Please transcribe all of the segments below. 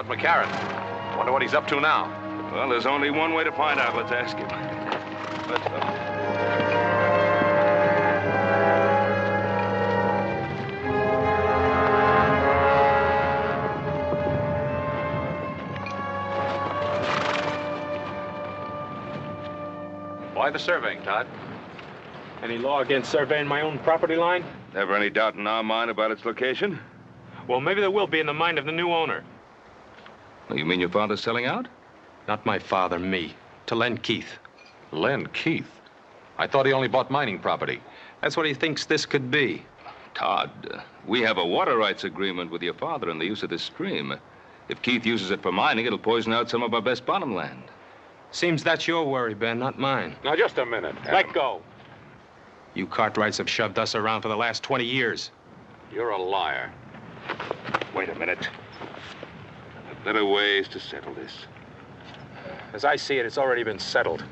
Todd McCarran. Wonder what he's up to now. Well, there's only one way to find out. Let's ask him. Let's go. Why the surveying, Todd? Any law against surveying my own property line? Never any doubt in our mind about its location? Well, maybe there will be in the mind of the new owner. You mean your father's selling out? Not my father, me. To Len Keith. Len Keith? I thought he only bought mining property. That's what he thinks this could be. Todd, we have a water rights agreement with your father on the use of this stream. If Keith uses it for mining, it'll poison out some of our best bottom land. Seems that's your worry, Ben, not mine. Now, just a minute. Let go. You Cartwrights have shoved us around for the last 20 years. You're a liar. Wait a minute. There are ways to settle this. As I see it, it's already been settled.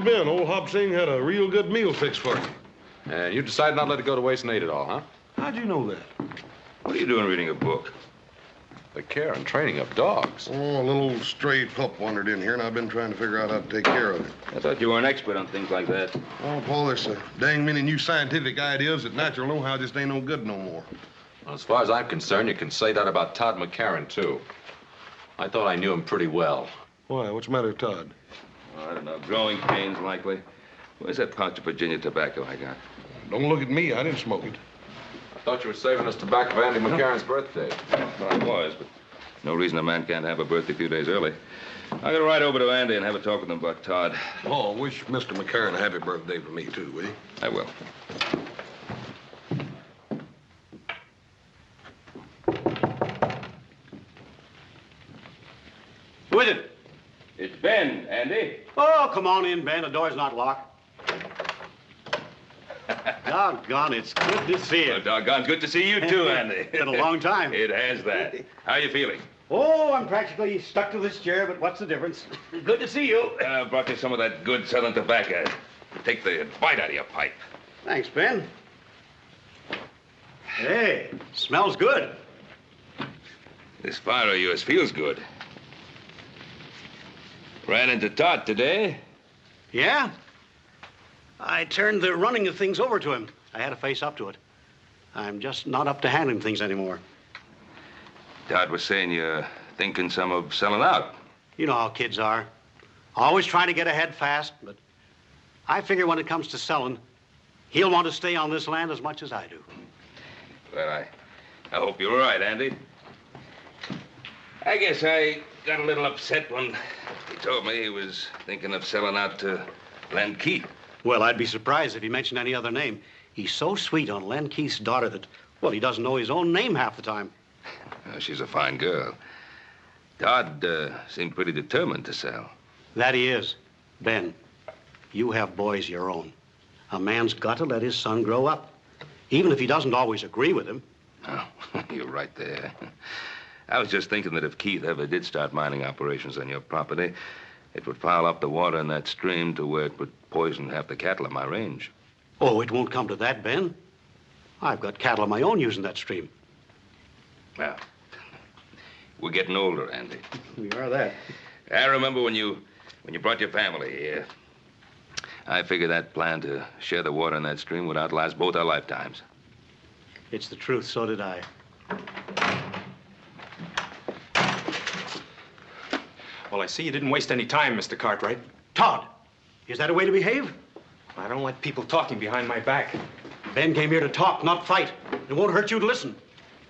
Ben, old Hop Sing had a real good meal fixed for you. And you decided not to let it go to waste and ate it all, huh? How'd you know that? What are you doing reading a book? The care and training of dogs. Oh, a little old stray pup wandered in here, and I've been trying to figure out how to take care of it. I thought you were an expert on things like that. Oh, Paul, there's so dang many new scientific ideas that natural know-how just ain't no good no more. Well, as far as I'm concerned, you can say that about Todd McCarran, too. I thought I knew him pretty well. Why? What's the matter with Todd? I don't know. Growing pains, likely. Where's that pouch of Virginia tobacco I got? Don't look at me. I didn't smoke it. I thought you were saving us tobacco for Andy McCarran's birthday. Well, I was, but no reason a man can't have a birthday a few days early. I'm going to ride over to Andy and have a talk with him about Todd. Oh, wish Mr. McCarran a happy birthday for me, too, will you? I will. Who is it? It's Ben, Andy. Oh, come on in, Ben. The door's not locked. Doggone, it's good to see you. Oh, doggone good to see you, too, Andy. Been a long time. It has that. How you feeling? Oh, I'm practically stuck to this chair, but what's the difference? Good to see you. I brought you some of that good southern tobacco. Take the bite out of your pipe. Thanks, Ben. Hey, smells good. This fire of yours feels good. Ran into Todd today. Yeah? I turned the running of things over to him. I had to face up to it. I'm just not up to handling things anymore. Todd was saying you're thinking some of selling out. You know how kids are. Always trying to get ahead fast, but I figure when it comes to selling, he'll want to stay on this land as much as I do. Well, I hope you're right, Andy. I guess I got a little upset when he told me he was thinking of selling out to Len Keith. Well, I'd be surprised if he mentioned any other name. He's so sweet on Len Keith's daughter that, well, he doesn't know his own name half the time. She's a fine girl. Todd seemed pretty determined to sell. That he is. Ben, you have boys your own. A man's got to let his son grow up, even if he doesn't always agree with him. Oh, you're right there. I was just thinking that if Keith ever did start mining operations on your property, it would pile up the water in that stream to where it would poison half the cattle in my range. Oh, it won't come to that, Ben. I've got cattle of my own using that stream. Well, we're getting older, Andy. We are that. I remember when you brought your family here. I figured that plan to share the water in that stream would outlast both our lifetimes. It's the truth, so did I. Well, I see you didn't waste any time, Mr. Cartwright. Todd, is that a way to behave? I don't like people talking behind my back. Ben came here to talk, not fight. It won't hurt you to listen.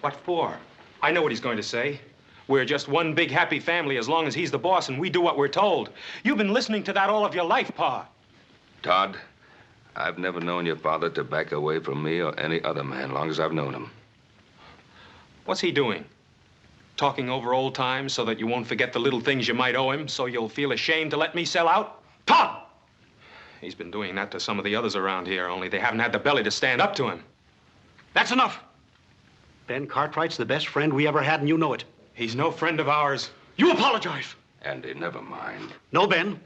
What for? I know what he's going to say. We're just one big happy family as long as he's the boss and we do what we're told. You've been listening to that all of your life, Pa. Todd, I've never known your father to back away from me or any other man long as I've known him. What's he doing? Talking over old times so that you won't forget the little things you might owe him, so you'll feel ashamed to let me sell out? Todd! He's been doing that to some of the others around here, only they haven't had the belly to stand up to him. That's enough. Ben Cartwright's the best friend we ever had, and you know it. He's no friend of ours. You apologize. Andy, never mind. No, Ben.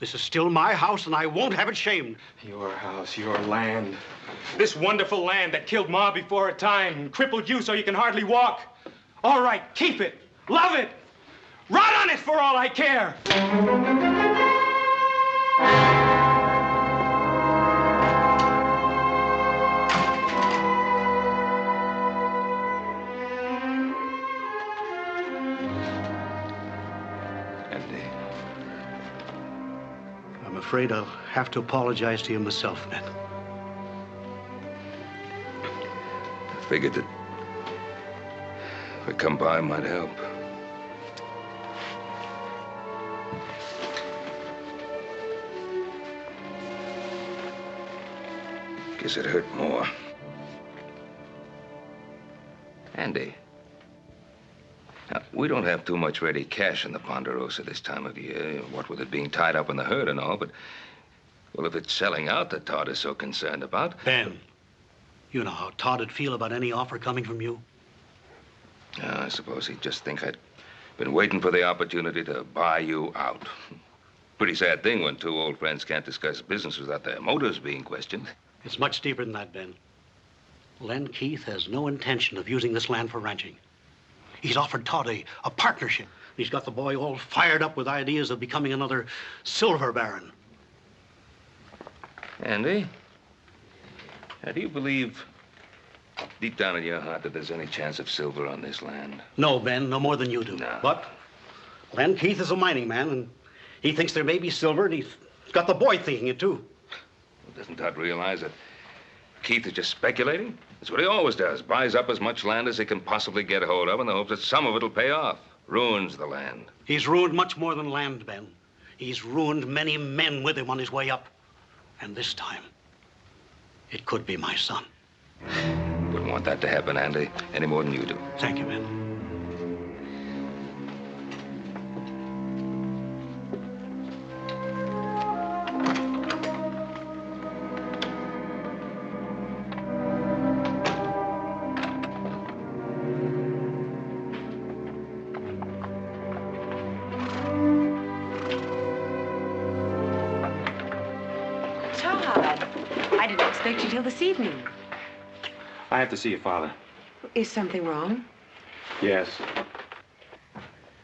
This is still my house, and I won't have it shamed. Your house, your land. This wonderful land that killed Ma before her time and crippled you so you can hardly walk. All right, keep it. Love it. Rot on it for all I care. I'm afraid I'll have to apologize to you myself, Ben. I figured that if I come by, it might help. Guess it hurt more. Andy. Now, we don't have too much ready cash in the Ponderosa this time of year, what with it being tied up in the herd and all, but, well, if it's selling out that Todd is so concerned about... Ben, you know how Todd would feel about any offer coming from you. I suppose he'd just think I'd been waiting for the opportunity to buy you out. Pretty sad thing when two old friends can't discuss business without their motives being questioned. It's much deeper than that, Ben. Len Keith has no intention of using this land for ranching. He's offered Todd a partnership. He's got the boy all fired up with ideas of becoming another silver baron. Andy, now, do you believe deep down in your heart that there's any chance of silver on this land? No, Ben, no more than you do. No. But Len Keith is a mining man, and he thinks there may be silver, and he's got the boy thinking it, too. Well, doesn't Todd realize that Keith is just speculating? That's what he always does. Buys up as much land as he can possibly get a hold of in the hopes that some of it'll pay off. Ruins the land. He's ruined much more than land, Ben. He's ruined many men with him on his way up. And this time, it could be my son. Wouldn't want that to happen, Andy, any more than you do. Thank you, Ben. Todd, I didn't expect you till this evening. I have to see your father. Is something wrong? Yes.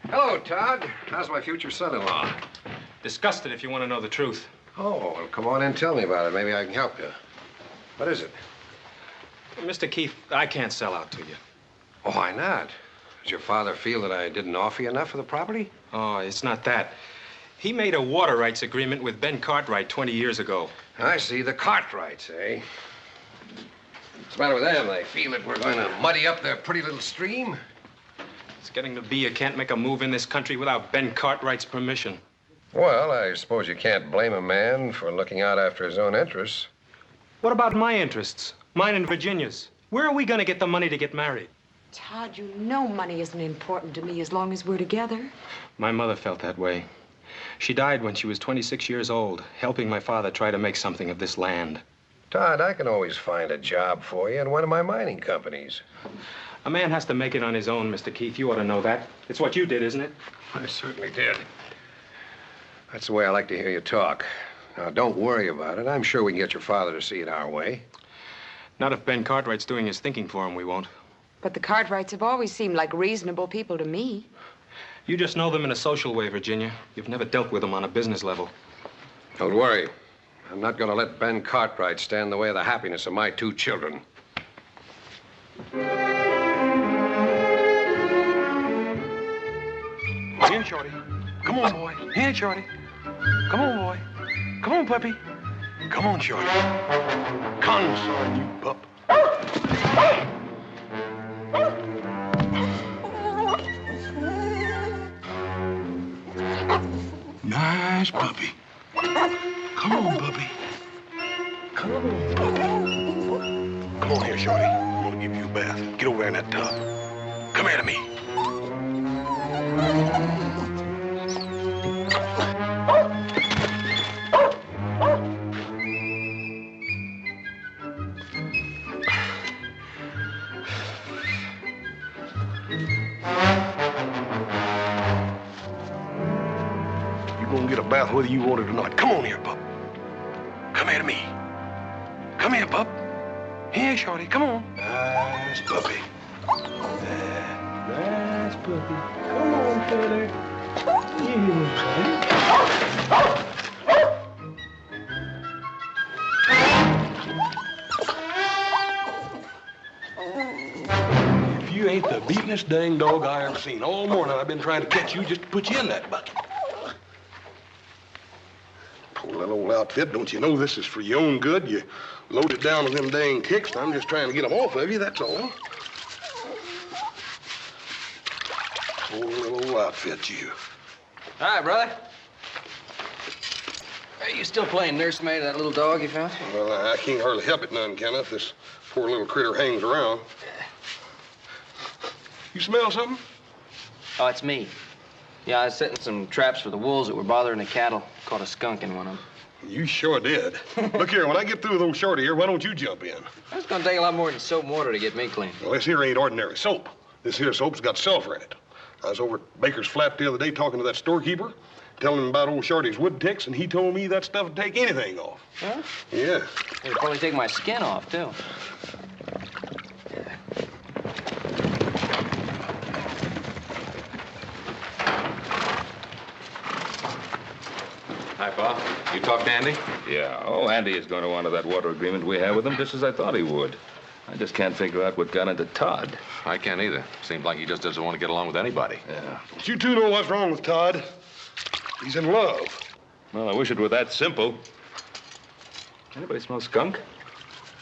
Hello, Todd. How's my future son-in-law? Disgusted if you want to know the truth. Oh, well, come on in and tell me about it. Maybe I can help you. What is it? Mr. Keith, I can't sell out to you. Oh, why not? Does your father feel that I didn't offer you enough for the property? Oh, it's not that. He made a water rights agreement with Ben Cartwright 20 years ago. I see. The Cartwrights, eh? What's the matter with them? They feel that we're going to muddy up their pretty little stream? It's getting to be you can't make a move in this country without Ben Cartwright's permission. Well, I suppose you can't blame a man for looking out after his own interests. What about my interests? Mine and Virginia's. Where are we going to get the money to get married? Todd, you know money isn't important to me as long as we're together. My mother felt that way. She died when she was 26 years old, helping my father try to make something of this land. Todd, I can always find a job for you in one of my mining companies. A man has to make it on his own, Mr. Keith. You ought to know that. It's what you did, isn't it? I certainly did. That's the way I like to hear you talk. Now, don't worry about it. I'm sure we can get your father to see it our way. Not if Ben Cartwright's doing his thinking for him, we won't. But the Cartwrights have always seemed like reasonable people to me. You just know them in a social way, Virginia. You've never dealt with them on a business level. Don't worry. I'm not going to let Ben Cartwright stand in the way of the happiness of my two children. Here, Shorty. Come on, boy. Here, Shorty. Come on, boy. Come on, puppy. Come on, Shorty. Consort, you pup. Nice puppy. Come on, puppy. Come on. Come on here, Shorty. I'm gonna give you a bath. Get over there in that tub. Come here to me. get a bath whether you want it or not. Come on here, pup. Come here to me. Come here, pup. Here, shorty, come on. Nice puppy. Nice puppy. Come on, fella. If you ain't the beatin'est dang dog I ever seen. All morning I've been trying to catch you just to put you in that bucket. Poor little old outfit. Don't you know this is for your own good? You load it down with them dang kicks, and I'm just trying to get them off of you, that's all. Poor little old outfit, you. Hi, brother. Are you still playing nursemaid to that little dog you found? Well, I can't hardly help it none, can I, if this poor little critter hangs around. You smell something? Oh, it's me. Yeah, I was setting some traps for the wolves that were bothering the cattle. Caught a skunk in one of them. You sure did. Look here, when I get through with old shorty here, why don't you jump in? It's gonna take a lot more than soap and water to get me clean. Well, this here ain't ordinary soap. This here soap's got sulfur in it. I was over at Baker's Flat the other day talking to that storekeeper, telling him about old Shorty's wood ticks, and he told me that stuff would take anything off. Huh? Yeah. It'd probably take my skin off, too. Hi, Pa. You talked to Andy? Yeah. Oh, Andy is going to honor that water agreement we have with him, just as I thought he would. I just can't figure out what got into Todd. I can't either. Seems like he just doesn't want to get along with anybody. Yeah. But you two know what's wrong with Todd. He's in love. Well, I wish it were that simple. Anybody smell skunk?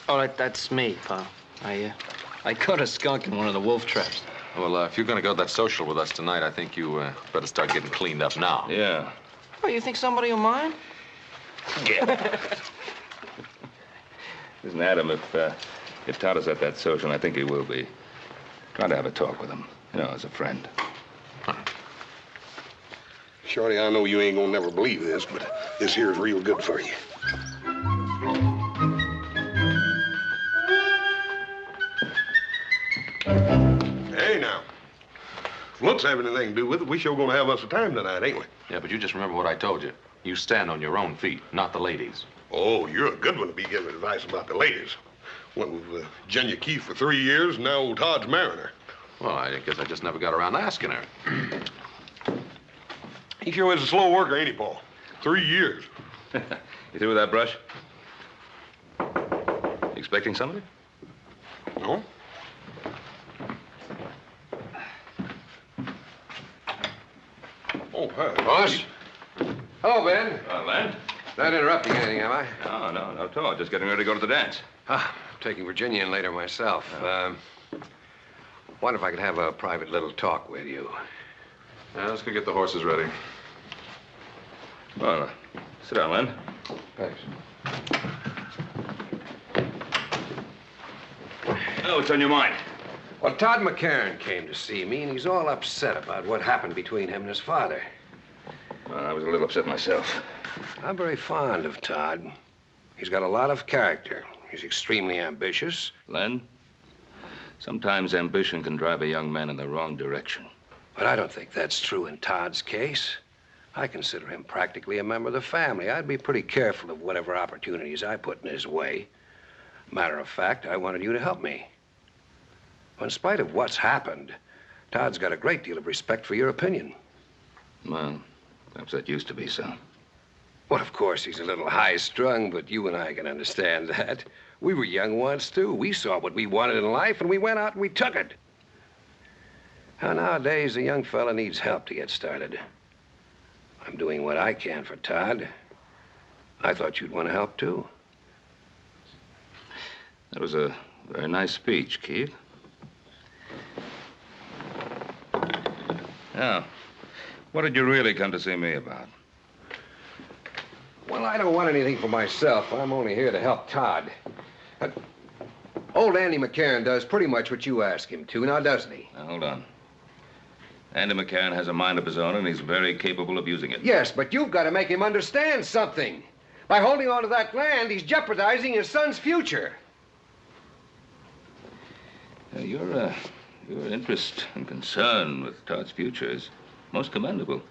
Oh, that's me, Pa. I caught a skunk in one of the wolf traps. Well, if you're going to go to that social with us tonight, I think you better start getting cleaned up now. Yeah. Oh, you think somebody will mind? Yeah. Listen, Adam, if Todd is at that social, and I think he will be, try to have a talk with him, you know, as a friend. Shorty, I know you ain't gonna never believe this, but this here's real good for you. Hey, now. If looks have anything to do with it, we sure gonna have us a time tonight, ain't we? Yeah, but you just remember what I told you. You stand on your own feet, not the ladies. Oh, you're a good one to be giving advice about the ladies. Went with Jenya Keith for 3 years, and now old Todd's marrying her. Well, I guess I just never got around to asking her. He sure is a slow worker, ain't he, Paul? 3 years. You through with that brush? Expecting somebody? No? Oh, hi. Boss? Hello, Ben. Len? Not interrupting anything, am I? No, not at all. Just getting ready to go to the dance. Ah, I'm taking Virginia in later myself. Wonder if I could have a private little talk with you. Yeah, let's go get the horses ready. Well, sit down, Len. Thanks. Oh, what's on your mind? Well, Todd McCarran came to see me, and he's all upset about what happened between him and his father. Well, I was a little upset myself. I'm very fond of Todd. He's got a lot of character. He's extremely ambitious. Len, sometimes ambition can drive a young man in the wrong direction. But I don't think that's true in Todd's case. I consider him practically a member of the family. I'd be pretty careful of whatever opportunities I put in his way. Matter of fact, I wanted you to help me. In spite of what's happened, Todd's got a great deal of respect for your opinion. Well, perhaps that used to be so. Well, of course, he's a little high-strung, but you and I can understand that. We were young once, too. We saw what we wanted in life, and we went out and we took it. Now, nowadays, a young fella needs help to get started. I'm doing what I can for Todd. I thought you'd want to help, too. That was a very nice speech, Keith. Now, what did you really come to see me about? Well, I don't want anything for myself. I'm only here to help Todd. Old Andy McCarran does pretty much what you ask him to, now doesn't he? Now, hold on. Andy McCarran has a mind of his own, and he's very capable of using it. Yes, but you've got to make him understand something. By holding on to that land, he's jeopardizing his son's future. Your interest and concern with Todd's future is most commendable.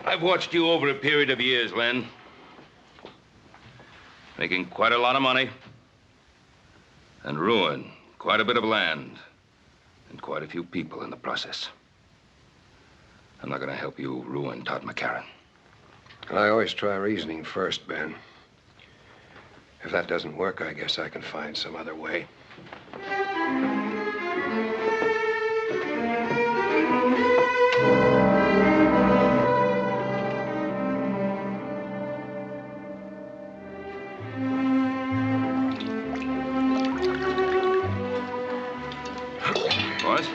I've watched you over a period of years, Len. Making quite a lot of money. And ruin quite a bit of land. And quite a few people in the process. I'm not going to help you ruin Todd McCarran. I always try reasoning first, Ben. If that doesn't work, I guess I can find some other way. Boys?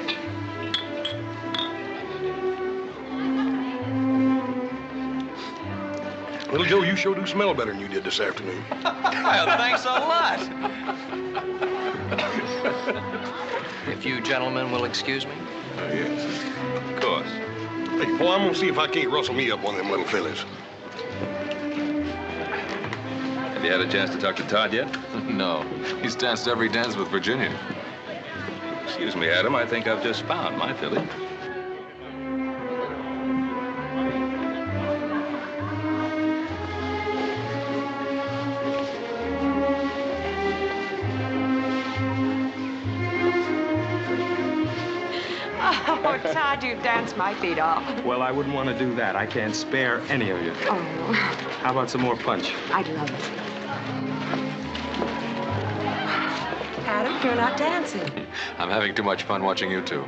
Little Joe, you sure do smell better than you did this afternoon. Well, thanks a lot. If you gentlemen will excuse me. Yes. Of course. Hey, boy, I'm gonna see if I can't rustle me up one of them little fellas. Have you had a chance to talk to Todd yet? No. He's danced every dance with Virginia. Excuse me, Adam. I think I've just found my filly. Oh, Todd, you danced my feet off. Well, I wouldn't want to do that. I can't spare any of you. Oh, How about some more punch? I'd love it. Adam, you're not dancing. I'm having too much fun watching you two.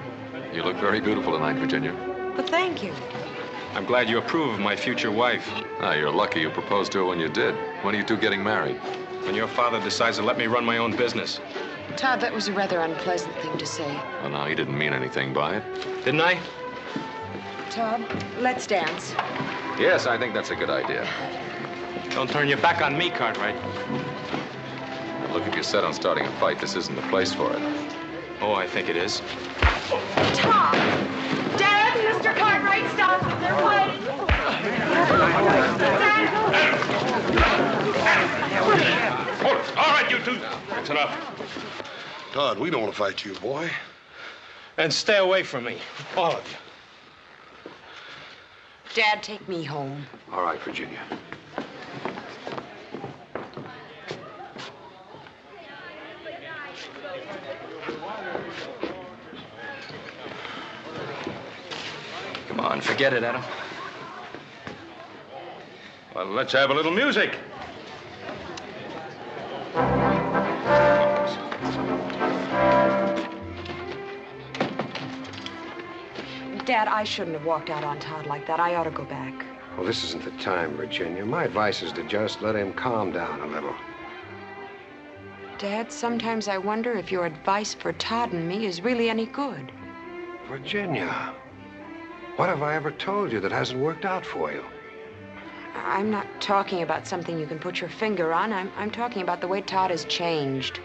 You look very beautiful tonight, Virginia. But thank you. I'm glad you approve of my future wife. Ah, you're lucky you proposed to her when you did. When are you two getting married? When your father decides to let me run my own business. Todd, that was a rather unpleasant thing to say. Well, now, he didn't mean anything by it. Didn't I? Todd, let's dance. Yes, I think that's a good idea. Don't turn your back on me, Cartwright. Now, look, if you're set on starting a fight, this isn't the place for it. Oh, I think it is. Todd! Dad, Mr. Cartwright, stop. They're fighting. Hold it. All right, you two. That's enough. Todd, we don't want to fight you, boy. And stay away from me, all of you. Dad, take me home. All right, Virginia. Come on, forget it, Adam. Well, let's have a little music. Dad, I shouldn't have walked out on Todd like that. I ought to go back. Well, this isn't the time, Virginia. My advice is to just let him calm down a little. Dad, sometimes I wonder if your advice for Todd and me is really any good. Virginia, what have I ever told you that hasn't worked out for you? I'm not talking about something you can put your finger on. I'm talking about the way Todd has changed.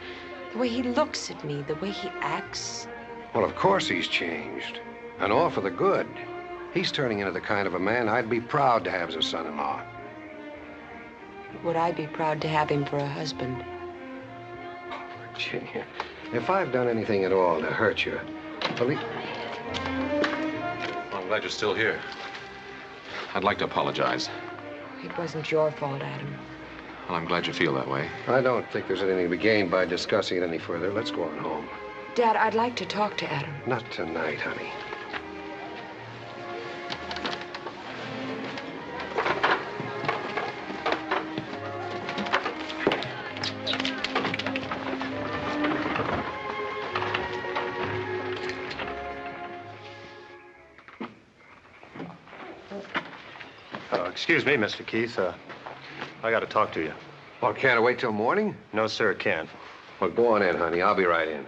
The way he looks at me, the way he acts. Well, of course he's changed. And all for the good. He's turning into the kind of a man I'd be proud to have as a son-in-law. Would I be proud to have him for a husband? Virginia, if I've done anything at all to hurt you, believe... Well, I'm glad you're still here. I'd like to apologize. It wasn't your fault, Adam. Well, I'm glad you feel that way. I don't think there's anything to be gained by discussing it any further. Let's go on home. Dad, I'd like to talk to Adam. Not tonight, honey. Excuse me, Mr. Keith. I got to talk to you. Well, can't I wait till morning? No, sir, it can't. Well, go on in, honey. I'll be right in.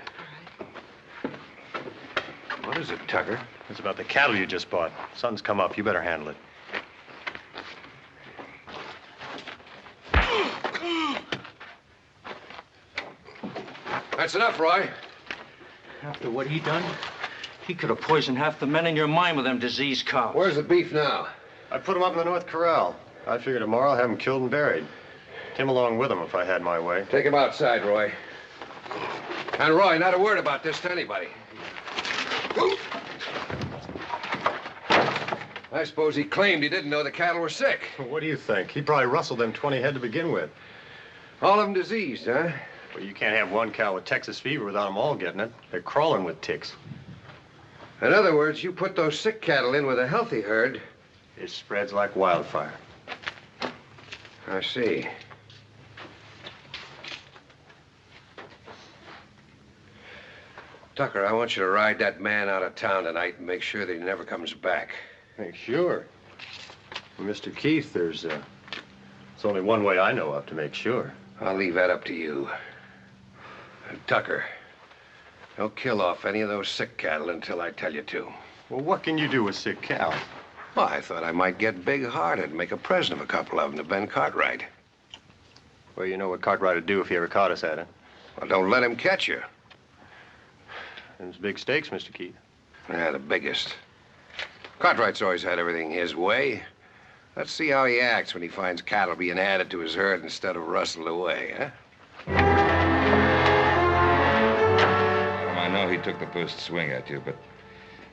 What is it, Tucker? It's about the cattle you just bought. Something's come up. You better handle it. That's enough, Roy. After what he done, he could have poisoned half the men in your mine with them diseased cows. Where's the beef now? I put him up in the North Corral. I figure tomorrow I'll have him killed and buried. Tim along with him if I had my way. Take him outside, Roy. And Roy, not a word about this to anybody. I suppose he claimed he didn't know the cattle were sick. Well, what do you think? He probably rustled them 20 head to begin with. All of them diseased, huh? Well, you can't have one cow with Texas fever without them all getting it. They're crawling with ticks. In other words, you put those sick cattle in with a healthy herd. It spreads like wildfire. I see. Tucker, I want you to ride that man out of town tonight and make sure that he never comes back. Make sure. Well, Mr. Keith, there's only one way I know of to make sure. I'll leave that up to you. And Tucker, don't kill off any of those sick cattle until I tell you to. Well, what can you do with sick cows? Well, I thought I might get big-hearted and make a present of a couple of them to Ben Cartwright. Well, you know what Cartwright would do if he ever caught us at it. Well, don't let him catch you. Them's big stakes, Mr. Keith. Yeah, the biggest. Cartwright's always had everything his way. Let's see how he acts when he finds cattle being added to his herd instead of rustled away, huh? I know he took the first swing at you, but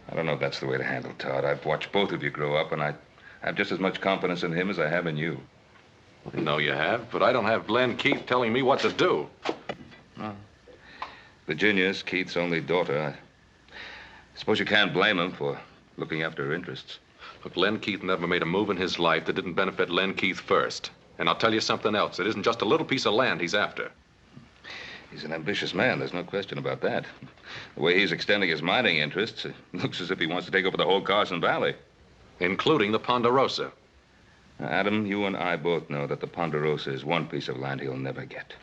I don't know if that's the way to handle Todd. I've watched both of you grow up, and I have just as much confidence in him as I have in you. No, you have, but I don't have Glenn Keith telling me what to do. Virginia's Keith's only daughter. I suppose you can't blame him for looking after her interests. Look, Len Keith never made a move in his life that didn't benefit Len Keith first. And I'll tell you something else. It isn't just a little piece of land he's after. He's an ambitious man. There's no question about that. The way he's extending his mining interests, it looks as if he wants to take over the whole Carson Valley. Including the Ponderosa. Now, Adam, you and I both know that the Ponderosa is one piece of land he'll never get.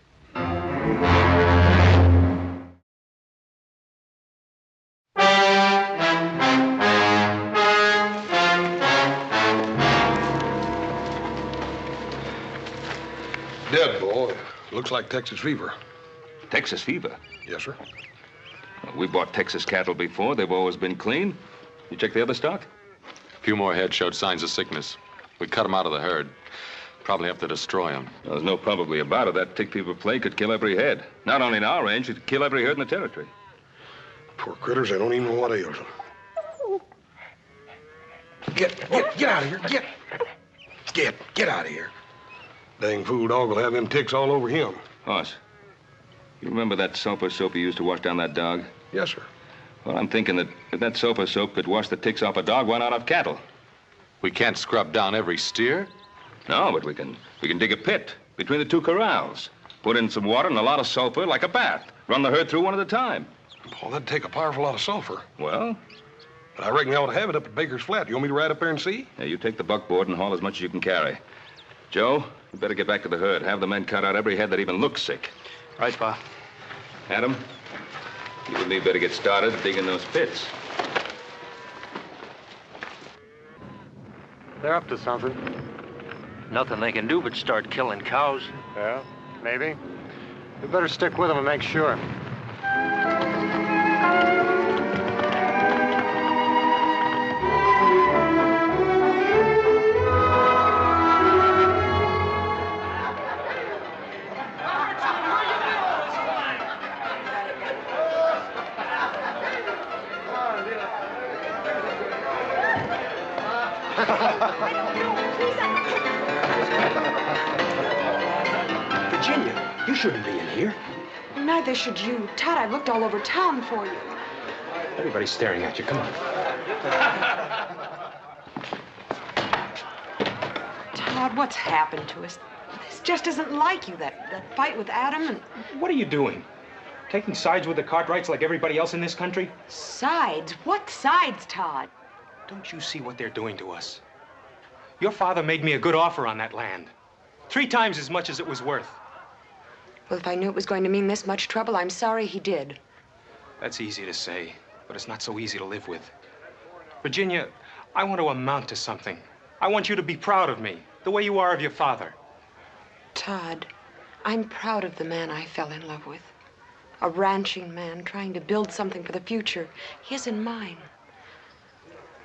Dead, boy. Looks like Texas fever. Texas fever? Yes, sir. Well, we bought Texas cattle before. They've always been clean. You check the other stock? A few more head showed signs of sickness. We cut them out of the herd. Probably have to destroy them. Well, there's no probably about it. That tick fever plague could kill every head. Not only in our range, it'd kill every herd in the territory. Poor critters, they don't even know what ails them. Get out of here. Get out of here. Dang fool dog will have them ticks all over him. Hoss, you remember that sulfur soap you used to wash down that dog? Yes, sir. Well, I'm thinking that if that sulfur soap could wash the ticks off a dog, why not off cattle? We can't scrub down every steer. No, but we can dig a pit between the two corrals. Put in some water and a lot of sulfur like a bath. Run the herd through one at a time. Well, that'd take a powerful lot of sulfur. Well? But I reckon they ought to have it up at Baker's Flat. You want me to ride up there and see? Yeah, you take the buckboard and haul as much as you can carry. Joe, you better get back to the herd. Have the men cut out every head that even looks sick. Right, Pa. Adam, you and me better get started digging those pits. They're up to something. Nothing they can do but start killing cows. Yeah, maybe. We better stick with them and make sure. Virginia, you shouldn't be in here. Neither should you. Todd, I've looked all over town for you. Everybody's staring at you. Come on. Todd, what's happened to us? This just isn't like you, that fight with Adam and... What are you doing? Taking sides with the Cartwrights like everybody else in this country? Sides? What sides, Todd? Don't you see what they're doing to us? Your father made me a good offer on that land. 3 times as much as it was worth. Well, if I knew it was going to mean this much trouble, I'm sorry he did. That's easy to say, but it's not so easy to live with. Virginia, I want to amount to something. I want you to be proud of me, the way you are of your father. Todd, I'm proud of the man I fell in love with. A ranching man trying to build something for the future, his and mine.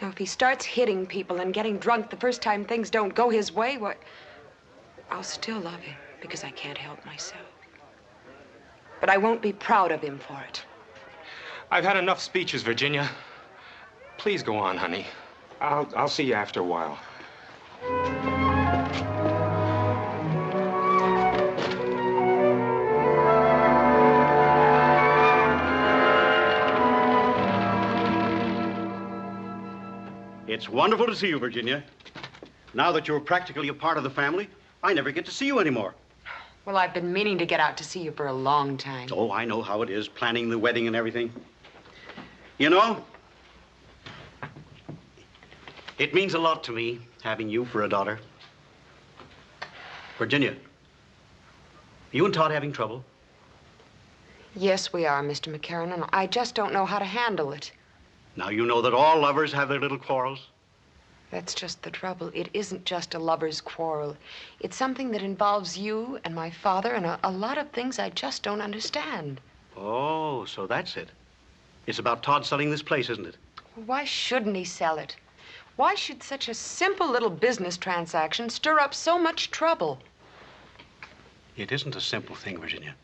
Now, if he starts hitting people and getting drunk the first time things don't go his way, well, I'll still love him because I can't help myself. But I won't be proud of him for it. I've had enough speeches, Virginia. Please go on, honey. I'll see you after a while. It's wonderful to see you, Virginia. Now that you're practically a part of the family, I never get to see you anymore. Well, I've been meaning to get out to see you for a long time. Oh, I know how it is, planning the wedding and everything. You know, it means a lot to me, having you for a daughter. Virginia, you and Todd having trouble? Yes, we are, Mr. McCarran, and I just don't know how to handle it. Now you know that all lovers have their little quarrels. That's just the trouble. It isn't just a lover's quarrel. It's something that involves you and my father and a lot of things I just don't understand. Oh, so that's it. It's about Todd selling this place, isn't it? Why shouldn't he sell it? Why should such a simple little business transaction stir up so much trouble? It isn't a simple thing, Virginia.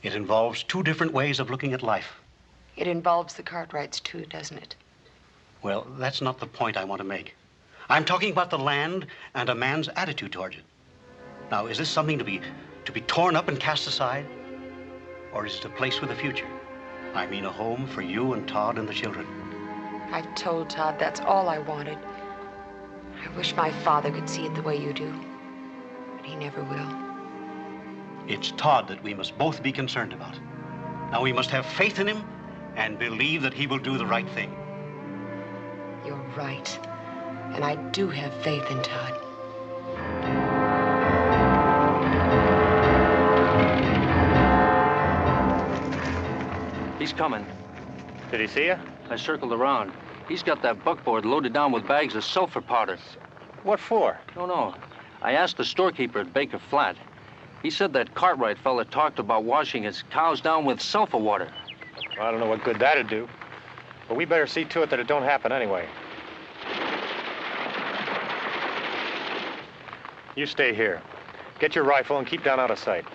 It involves two different ways of looking at life. It involves the Cartwrights, too, doesn't it? Well, that's not the point I want to make. I'm talking about the land and a man's attitude towards it. Now, is this something to be torn up and cast aside? Or is it a place with a future? I mean, a home for you and Todd and the children. I've told Todd that's all I wanted. I wish my father could see it the way you do, but he never will. It's Todd that we must both be concerned about. Now, we must have faith in him and believe that he will do the right thing. You're right. And I do have faith in Todd. He's coming. Did he see you? I circled around. He's got that buckboard loaded down with bags of sulfur powder. What for? Don't know. I asked the storekeeper at Baker Flat. He said that Cartwright fella talked about washing his cows down with sulfur water. Well, I don't know what good that'd do. But we better see to it that it don't happen anyway. You stay here. Get your rifle and keep down out of sight.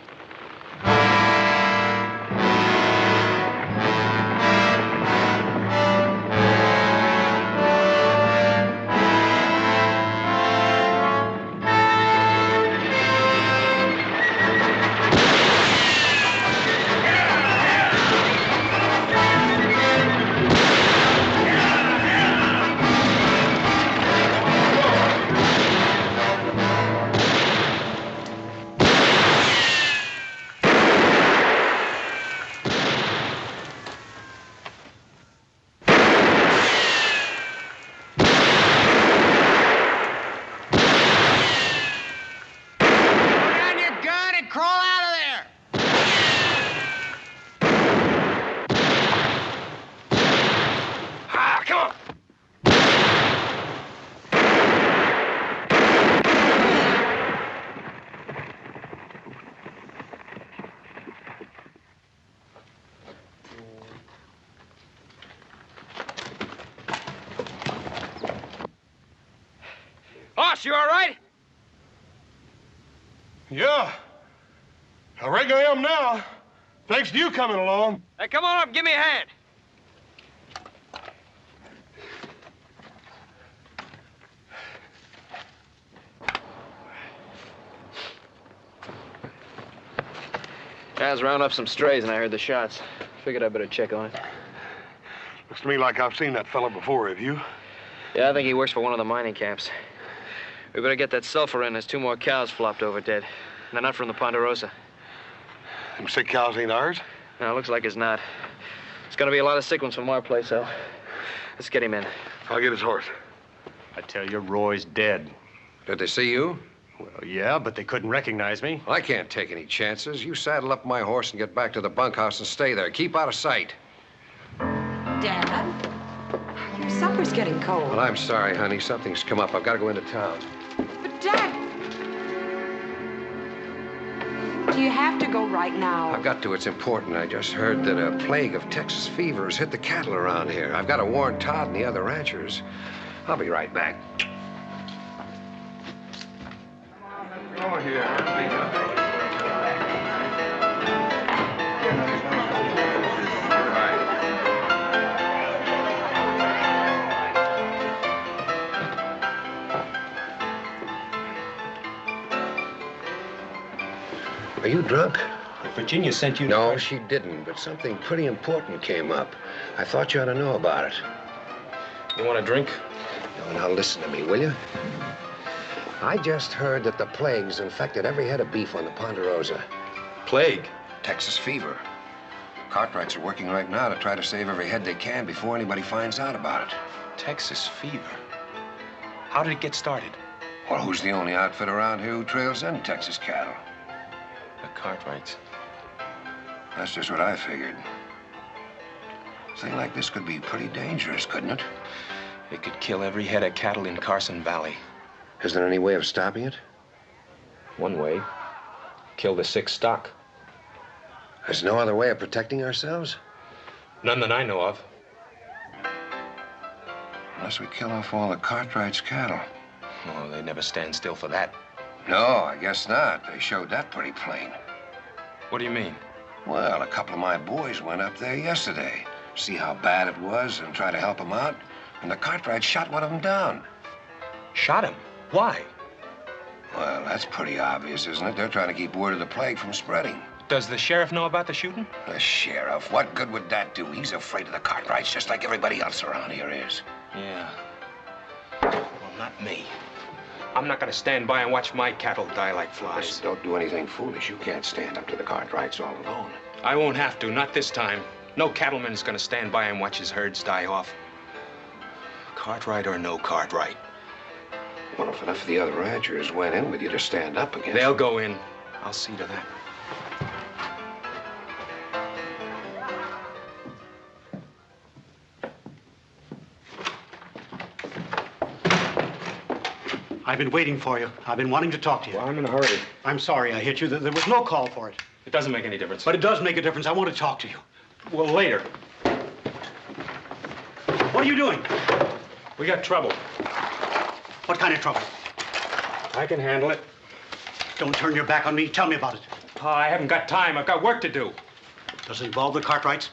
Boss, you all right? Yeah. I reckon I am now. Thanks to you coming along. Hey, come on up, give me a hand. I was rounding up some strays and I heard the shots. Figured I'd better check on it. Looks to me like I've seen that fella before, have you? Yeah, I think he works for one of the mining camps. We better get that sulfur in. There's 2 more cows flopped over dead. And they're not from the Ponderosa. Them sick cows ain't ours? No, looks like it's not. There's gonna be a lot of sick ones from our place, though. Let's get him in. I'll get his horse. I tell you, Roy's dead. Did they see you? Well, yeah, but they couldn't recognize me. I can't take any chances. You saddle up my horse and get back to the bunkhouse and stay there. Keep out of sight. Dad, your supper's getting cold. Well, I'm sorry, honey. Something's come up. I've got to go into town. But, Dad, do you have to go right now? I've got to. It's important. I just heard that a plague of Texas fever has hit the cattle around here. I've got to warn Todd and the other ranchers. I'll be right back. Oh, here. you drunk? If Virginia sent you to... No, she didn't, but something pretty important came up. I thought you ought to know about it. You want a drink? No, now listen to me, will you? I just heard that the plague's infected every head of beef on the Ponderosa. Plague? Texas fever. Cartwrights are working right now to try to save every head they can before anybody finds out about it. Texas fever? How did it get started? Well, who's the only outfit around here who trails in Texas cattle? The Cartwrights. That's just what I figured. A thing like this could be pretty dangerous, couldn't it? It could kill every head of cattle in Carson Valley. Is there any way of stopping it? One way. Kill the sick stock. There's no other way of protecting ourselves? None that I know of. Unless we kill off all the Cartwrights' cattle. Oh, they never stand still for that. No, I guess not. They showed that pretty plain. What do you mean? Well, a couple of my boys went up there yesterday, see how bad it was and try to help them out, and the Cartwrights shot one of them down. Shot him? Why? Well, that's pretty obvious, isn't it? They're trying to keep word of the plague from spreading. Does the sheriff know about the shooting? The sheriff? What good would that do? He's afraid of the Cartwrights just like everybody else around here is. Yeah. Well, not me. I'm not gonna stand by and watch my cattle die like flies. Listen, don't do anything foolish. You can't stand up to the Cartwrights all alone. I won't have to, not this time. No cattleman's gonna stand by and watch his herds die off. Cartwright or no Cartwright. Well, if enough of the other ranchers went in with you to stand up against... They'll go in. I'll see to that. I've been waiting for you. I've been wanting to talk to you. Well, I'm in a hurry. I'm sorry I hit you. There was no call for it. It doesn't make any difference. But it does make a difference. I want to talk to you. Well, later. What are you doing? We got trouble. What kind of trouble? I can handle it. Don't turn your back on me. Tell me about it. Pa, I haven't got time. I've got work to do. Does it involve the Cartwrights?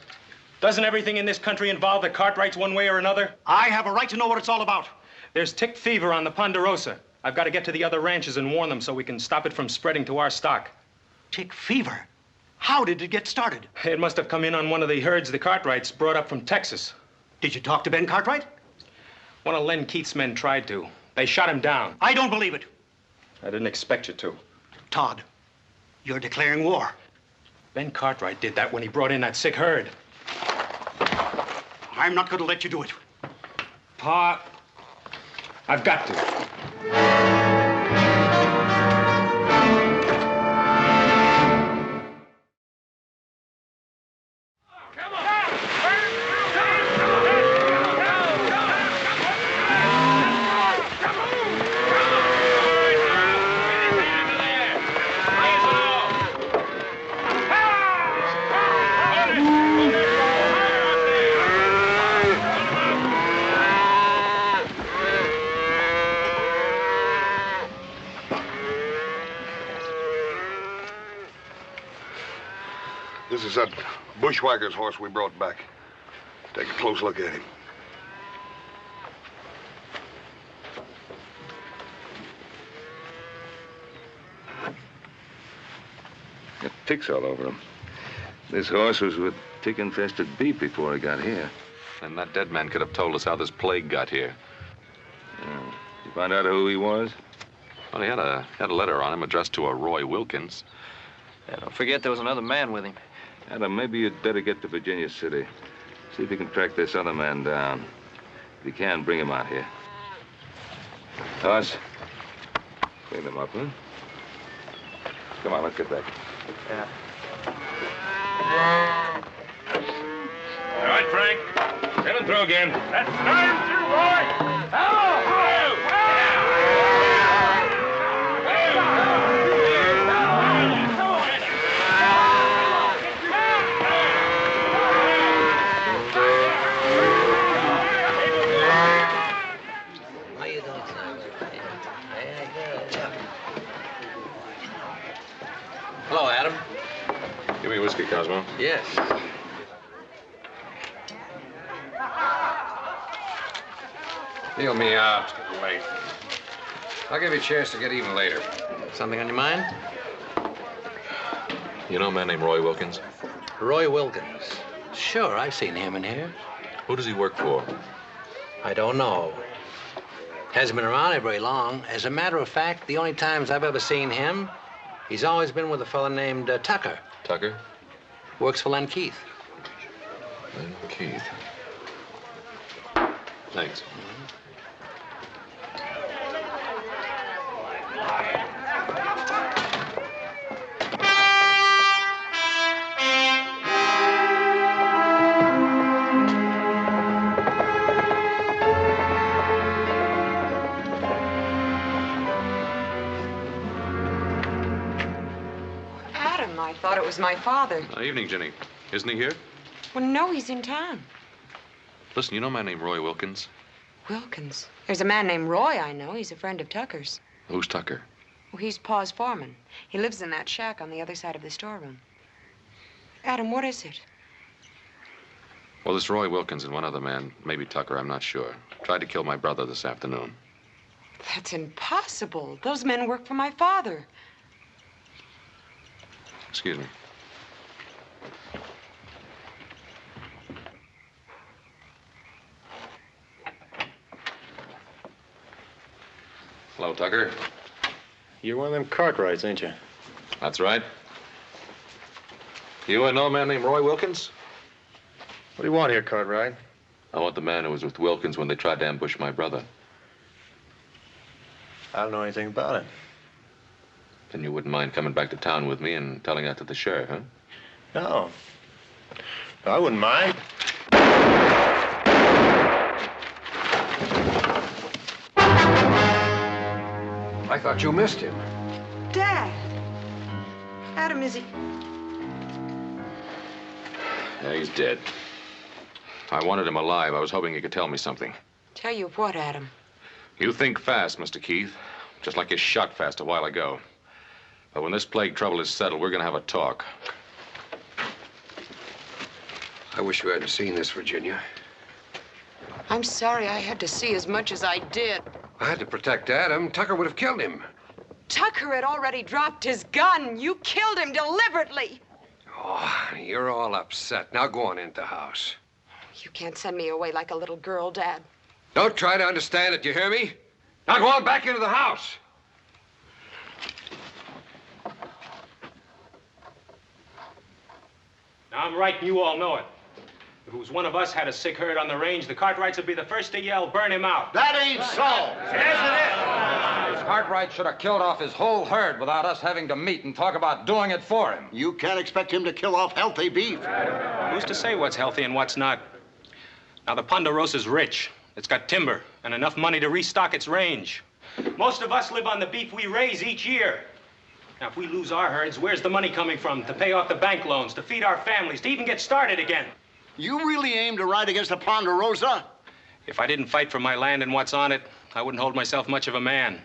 Doesn't everything in this country involve the Cartwrights one way or another? I have a right to know what it's all about. There's tick fever on the Ponderosa. I've got to get to the other ranches and warn them so we can stop it from spreading to our stock. Tick fever? How did it get started? It must have come in on one of the herds the Cartwrights brought up from Texas. Did you talk to Ben Cartwright? One of Len Keith's men tried to. They shot him down. I don't believe it. I didn't expect you to. Todd, you're declaring war. Ben Cartwright did that when he brought in that sick herd. I'm not going to let you do it. Pa, I've got to. This is that bushwhacker's horse we brought back. Take a close look at him. Got ticks all over him. This horse was with tick-infested beef before he got here. And that dead man could have told us how this plague got here. Did you find out who he was? Well, he had a letter on him addressed to a Roy Wilkins. Yeah, don't forget there was another man with him. Adam, maybe you'd better get to Virginia City. See if you can track this other man down. If you can, bring him out here. Toss. Clean them up, huh? Come on, let's get back. Yeah. All right, Frank. Get him through again. That's time to Roy. Hello! Hello, Adam. Give me whiskey, Cosmo. Yes. Deal me out. It's getting late. I'll give you a chance to get even later. Something on your mind? You know a man named Roy Wilkins? Roy Wilkins. Sure, I've seen him in here. Who does he work for? I don't know. Hasn't been around here very long. As a matter of fact, the only times I've ever seen him, he's always been with a fellow named Tucker. Tucker? Works for Len Keith. Len Keith. Thanks. Adam, I thought it was my father. Evening, Jenny. Isn't he here? Well, no, he's in town. Listen, you know a man named Roy Wilkins? Wilkins. There's a man named Roy I know. He's a friend of Tucker's. Who's Tucker? Well, he's Pa's foreman. He lives in that shack on the other side of the storeroom. Adam, what is it? Well, this Roy Wilkins and one other man, maybe Tucker, I'm not sure, tried to kill my brother this afternoon. That's impossible. Those men work for my father. Excuse me. Hello, Tucker. You're one of them Cartwrights, ain't you? That's right. You know a man named Roy Wilkins? What do you want here, Cartwright? I want the man who was with Wilkins when they tried to ambush my brother. I don't know anything about it. Then you wouldn't mind coming back to town with me and telling that to the sheriff, huh? No. I wouldn't mind. I thought you missed him. Dad. Adam, is he? Yeah, he's dead. I wanted him alive. I was hoping he could tell me something. Tell you what, Adam? You think fast, Mr. Keith. Just like you shot fast a while ago. But when this plague trouble is settled, we're going to have a talk. I wish you hadn't seen this, Virginia. I'm sorry I had to see as much as I did. I had to protect Adam. Tucker would have killed him. Tucker had already dropped his gun. You killed him deliberately. Oh, you're all upset. Now go on into the house. You can't send me away like a little girl, Dad. Don't try to understand it, you hear me? Now go on back into the house. Now, I'm right, and you all know it. If it was one of us had a sick herd on the range, the Cartwrights would be the first to yell, burn him out. That ain't so. Yes, it is. Cartwright should have killed off his whole herd without us having to meet and talk about doing it for him. You can't expect him to kill off healthy beef. Who's to say what's healthy and what's not? Now, the Ponderosa's rich. It's got timber and enough money to restock its range. Most of us live on the beef we raise each year. Now, if we lose our herds, where's the money coming from to pay off the bank loans, to feed our families, to even get started again? You really aim to ride against the Ponderosa? If I didn't fight for my land and what's on it, I wouldn't hold myself much of a man.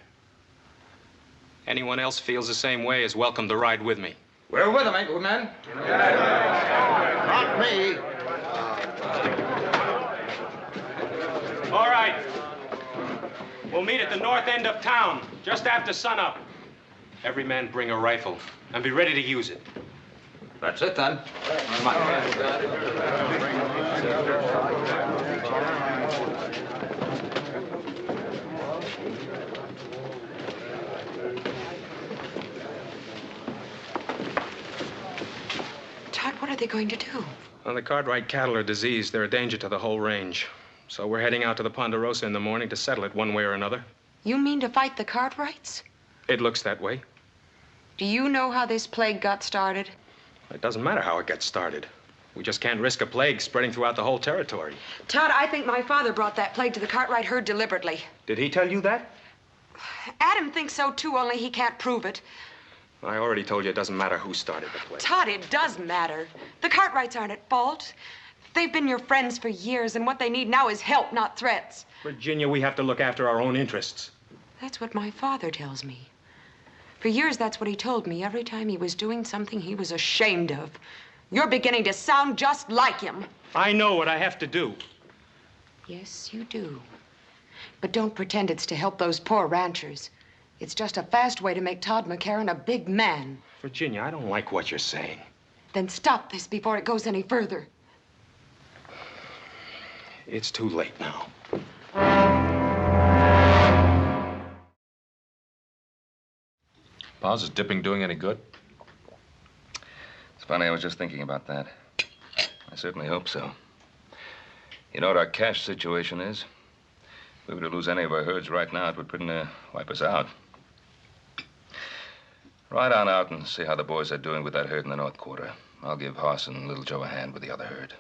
Anyone else feels the same way is welcome to ride with me. We're with him, ain't we, men? Not me. All right. We'll meet at the north end of town, just after sunup. Every man bring a rifle and be ready to use it. That's it, then. Come on. Todd, what are they going to do? Well, the Cartwright cattle are diseased. They're a danger to the whole range. So we're heading out to the Ponderosa in the morning to settle it one way or another. You mean to fight the Cartwrights? It looks that way. Do you know how this plague got started? It doesn't matter how it gets started. We just can't risk a plague spreading throughout the whole territory. Todd, I think my father brought that plague to the Cartwright herd deliberately. Did he tell you that? Adam thinks so, too, only he can't prove it. I already told you it doesn't matter who started the plague. Todd, it does matter. The Cartwrights aren't at fault. They've been your friends for years, and what they need now is help, not threats. Virginia, we have to look after our own interests. That's what my father tells me. For years, that's what he told me every time he was doing something he was ashamed of. You're beginning to sound just like him. I know what I have to do. Yes, you do. But don't pretend it's to help those poor ranchers. It's just a fast way to make Todd McCarran a big man. Virginia, I don't like what you're saying. Then stop this before it goes any further. It's too late now. Pa's, is dipping doing any good? It's funny, I was just thinking about that. I certainly hope so. You know what our cash situation is? If we were to lose any of our herds right now, it would pretty near wipe us out. Ride on out and see how the boys are doing with that herd in the North Quarter. I'll give Hoss and Little Joe a hand with the other herd.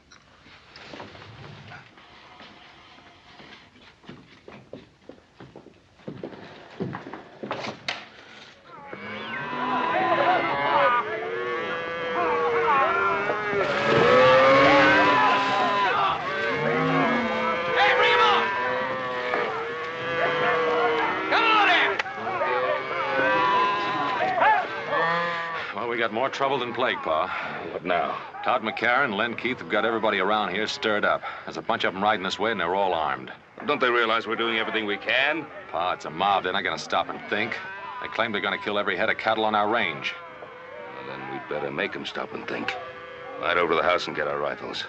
More trouble than plague, Pa. What now? Todd McCarran and Len Keith have got everybody around here stirred up. There's a bunch of them riding this way, and they're all armed. Don't they realize we're doing everything we can? Pa, it's a mob. They're not going to stop and think. They claim they're going to kill every head of cattle on our range. Well, then we'd better make them stop and think. Ride over to the house and get our rifles.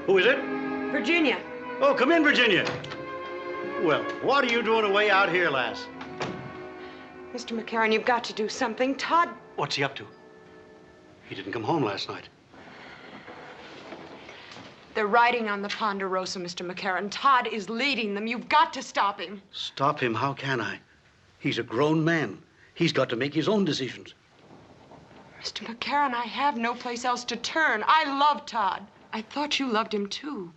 Who is it? Virginia. Oh, come in, Virginia. Well, what are you doing away out here, lass? Mr. McCarran, you've got to do something. Todd... What's he up to? He didn't come home last night. They're riding on the Ponderosa, Mr. McCarran. Todd is leading them. You've got to stop him. Stop him? How can I? He's a grown man. He's got to make his own decisions. Mr. McCarran, I have no place else to turn. I love Todd. I thought you loved him, too.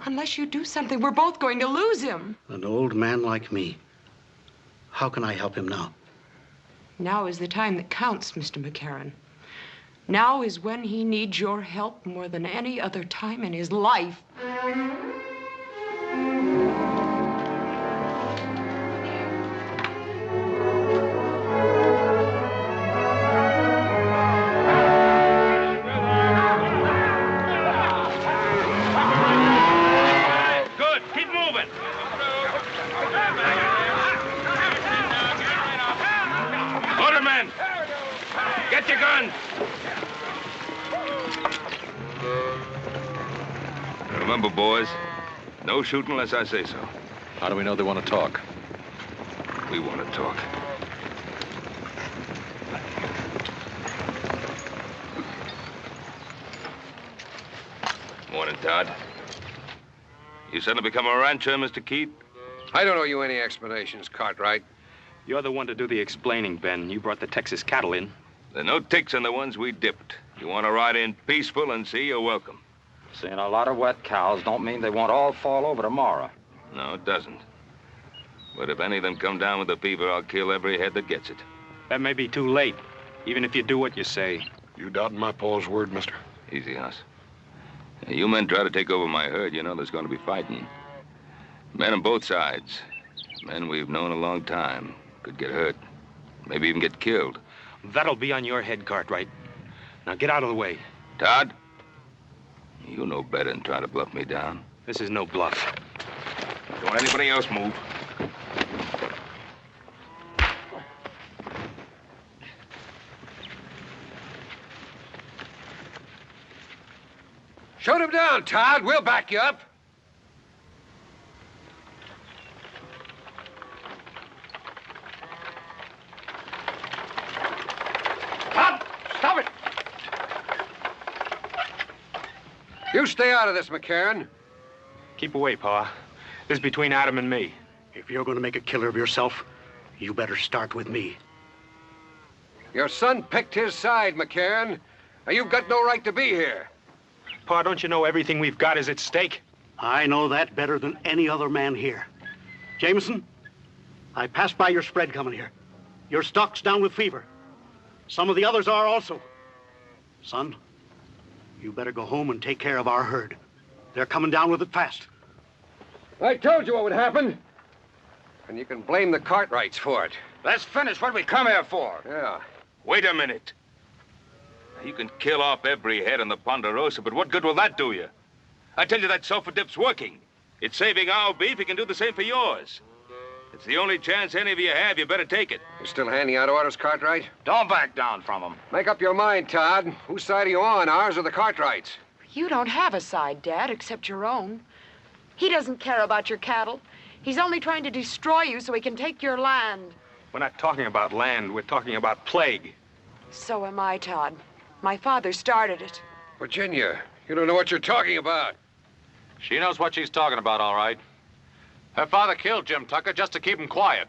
Unless you do something, we're both going to lose him. An old man like me. How can I help him now? Now is the time that counts, Mr. McCarran. Now is when he needs your help more than any other time in his life. Get your guns! Remember, boys, no shooting unless I say so. How do we know they want to talk? We want to talk. Morning, Todd. You suddenly become a rancher, Mr. Keith? I don't owe you any explanations, Cartwright. You're the one to do the explaining, Ben. You brought the Texas cattle in. There are no ticks on the ones we dipped. You want to ride in peaceful and see, you're welcome. Seeing a lot of wet cows don't mean they won't all fall over tomorrow. No, it doesn't. But if any of them come down with the fever, I'll kill every head that gets it. That may be too late, even if you do what you say. You doubting my Paul's word, mister? Easy, Hoss. You men try to take over my herd, you know there's going to be fighting. Men on both sides. Men we've known a long time. Could get hurt. Maybe even get killed. That'll be on your head, Cartwright. Now get out of the way. Todd, you know better than try to bluff me down. This is no bluff. Don't anybody else move. Shoot him down, Todd. We'll back you up. Todd, stop it. You stay out of this, McCarran. Keep away, Pa. This is between Adam and me. If you're going to make a killer of yourself, you better start with me. Your son picked his side, McCarran. Now, you've got no right to be here. Pa, don't you know everything we've got is at stake? I know that better than any other man here. Jameson, I passed by your spread coming here. Your stock's down with fever. Some of the others are also. Son, you better go home and take care of our herd. They're coming down with it fast. I told you what would happen. And you can blame the Cartwrights for it. Let's finish what we come here for. Yeah. Wait a minute. You can kill off every head on the Ponderosa, but what good will that do you? I tell you, that sulfur dip's working. It's saving our beef. It can do the same for yours. It's the only chance any of you have. You better take it. You're still handing out orders, Cartwright? Don't back down from them. Make up your mind, Todd. Whose side are you on, ours or the Cartwrights? You don't have a side, Dad, except your own. He doesn't care about your cattle. He's only trying to destroy you so he can take your land. We're not talking about land. We're talking about plague. So am I, Todd. My father started it. Virginia, you don't know what you're talking about. She knows what she's talking about, all right. Her father killed Jim Tucker just to keep him quiet.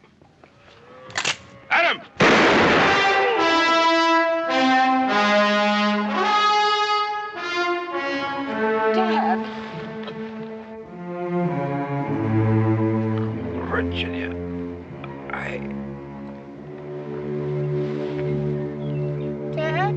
Adam! Dad. Virginia, Dad?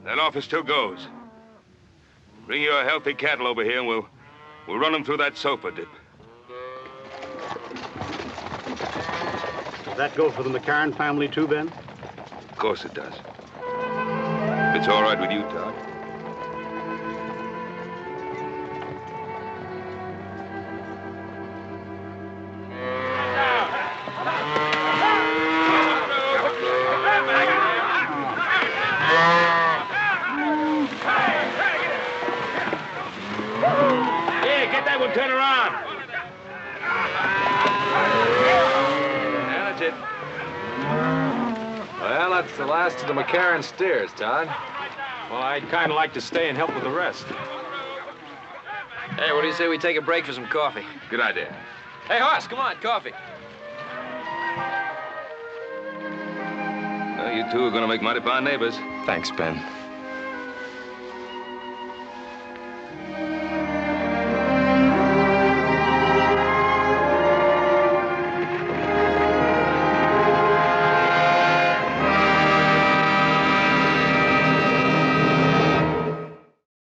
That offer still goes. Bring your healthy cattle over here and we'll run them through that sulfur dip. Does that go for the McCarran family too, Ben? Of course it does. If it's all right with you, Todd. Yeah, get that one, turn around. Yeah, that's it. Well, that's the last of the McCarran steers, Todd. Well, I'd kind of like to stay and help with the rest. Hey, what do you say we take a break for some coffee? Good idea. Hey, Hoss, come on, coffee. Well, you two are going to make mighty fine neighbors. Thanks, Ben.